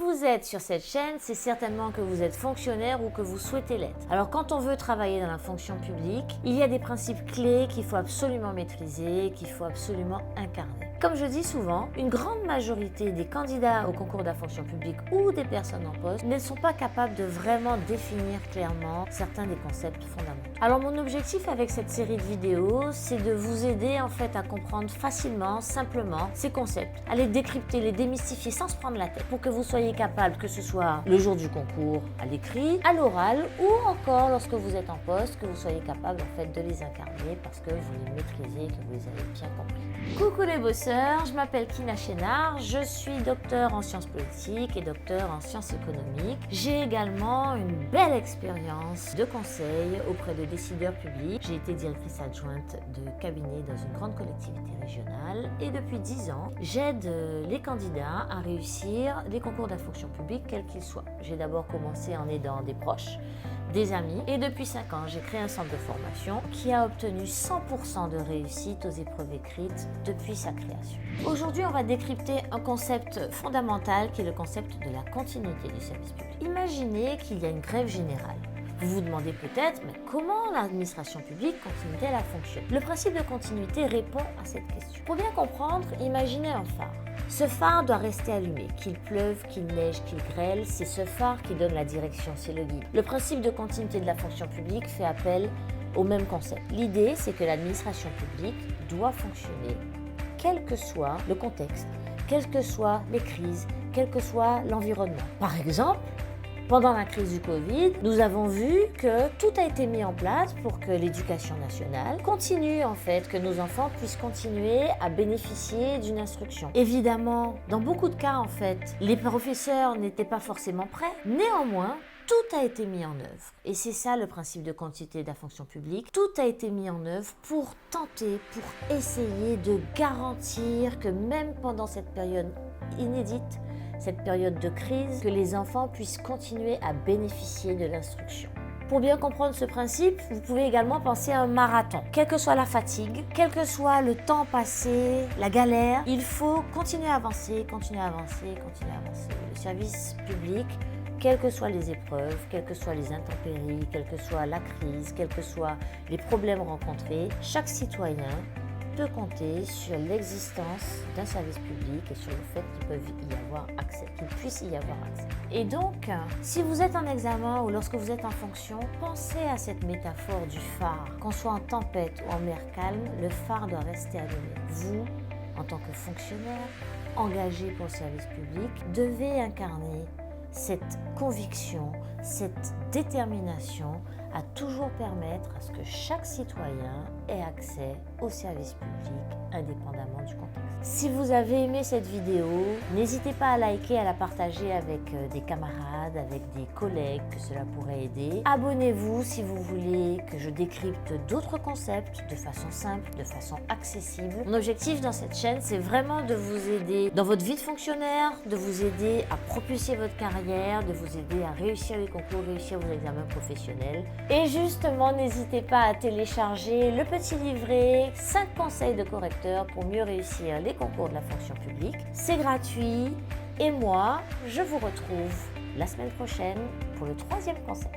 vous êtes sur cette chaîne, c'est certainement que vous êtes fonctionnaire ou que vous souhaitez l'être. Alors quand on veut travailler dans la fonction publique, il y a des principes clés qu'il faut absolument maîtriser, qu'il faut absolument incarner. Comme je dis souvent, une grande majorité des candidats au concours de la fonction publique ou des personnes en poste ne sont pas capables de vraiment définir clairement certains des concepts fondamentaux. Alors mon objectif avec cette série de vidéos, c'est de vous aider en fait à comprendre facilement, simplement ces concepts, à les décrypter, les démystifier sans se prendre la tête pour que vous soyez capable, que ce soit le jour du concours, à l'écrit, à l'oral ou encore lorsque vous êtes en poste, que vous soyez capable en fait de les incarner parce que vous les maîtrisez, que vous les avez bien compris. Coucou les bosseurs, je m'appelle Kina Chénard, je suis docteur en sciences politiques et docteur en sciences économiques. J'ai également une belle expérience de conseil auprès de décideurs publics. J'ai été directrice adjointe de cabinet dans une grande collectivité régionale et depuis 10 ans, j'aide les candidats à réussir les concours de la fonction publique, quels qu'ils soient. J'ai d'abord commencé en aidant des proches, des amis et depuis 5 ans, j'ai créé un centre de formation qui a obtenu 100% de réussite aux épreuves écrites depuis sa création. Aujourd'hui, on va décrypter un concept fondamental qui est le concept de la continuité du service public. Imaginez qu'il y a une grève générale. Vous vous demandez peut-être, mais comment l'administration publique continue-t-elle à fonctionner? Le principe de continuité répond à cette question. Pour bien comprendre, imaginez un phare. Ce phare doit rester allumé, qu'il pleuve, qu'il neige, qu'il grêle, c'est ce phare qui donne la direction, c'est le guide. Le principe de continuité de la fonction publique fait appel au même concept. L'idée, c'est que l'administration publique doit fonctionner, quel que soit le contexte, quelles que soient les crises, quel que soit l'environnement. Par exemple, pendant la crise du Covid, nous avons vu que tout a été mis en place pour que l'éducation nationale continue en fait, que nos enfants puissent continuer à bénéficier d'une instruction. Évidemment, dans beaucoup de cas en fait, les professeurs n'étaient pas forcément prêts. Néanmoins, tout a été mis en œuvre. Et c'est ça le principe de continuité de la fonction publique. Tout a été mis en œuvre pour tenter, pour essayer de garantir que même pendant cette période inédite, cette période de crise, que les enfants puissent continuer à bénéficier de l'instruction. Pour bien comprendre ce principe, vous pouvez également penser à un marathon. Quelle que soit la fatigue, quel que soit le temps passé, la galère, il faut continuer à avancer, continuer à avancer, continuer à avancer. Le service public, quelles que soient les épreuves, quelles que soient les intempéries, quelle que soit la crise, quels que soient les problèmes rencontrés, chaque citoyen peut compter sur l'existence d'un service public et sur le fait qu'ils peuvent y avoir accès, qu'ils puissent y avoir accès. Et donc, si vous êtes en examen ou lorsque vous êtes en fonction, pensez à cette métaphore du phare. Qu'on soit en tempête ou en mer calme, le phare doit rester allumé. Vous, en tant que fonctionnaire, engagé pour le service public, devez incarner cette conviction, cette détermination à toujours permettre à ce que chaque citoyen ait accès au service public indépendamment du contexte. Si vous avez aimé cette vidéo, n'hésitez pas à liker, à la partager avec des camarades, avec des collègues que cela pourrait aider. Abonnez-vous si vous voulez que je décrypte d'autres concepts de façon simple, de façon accessible. Mon objectif dans cette chaîne, c'est vraiment de vous aider dans votre vie de fonctionnaire, de vous aider à propulser votre carrière, de vous aider à réussir les concours, réussir vos examens professionnels. Et justement, n'hésitez pas à télécharger le petit livret 5 conseils de correcteur pour mieux réussir les concours de la fonction publique. C'est gratuit et moi, je vous retrouve la semaine prochaine pour le 3e conseil.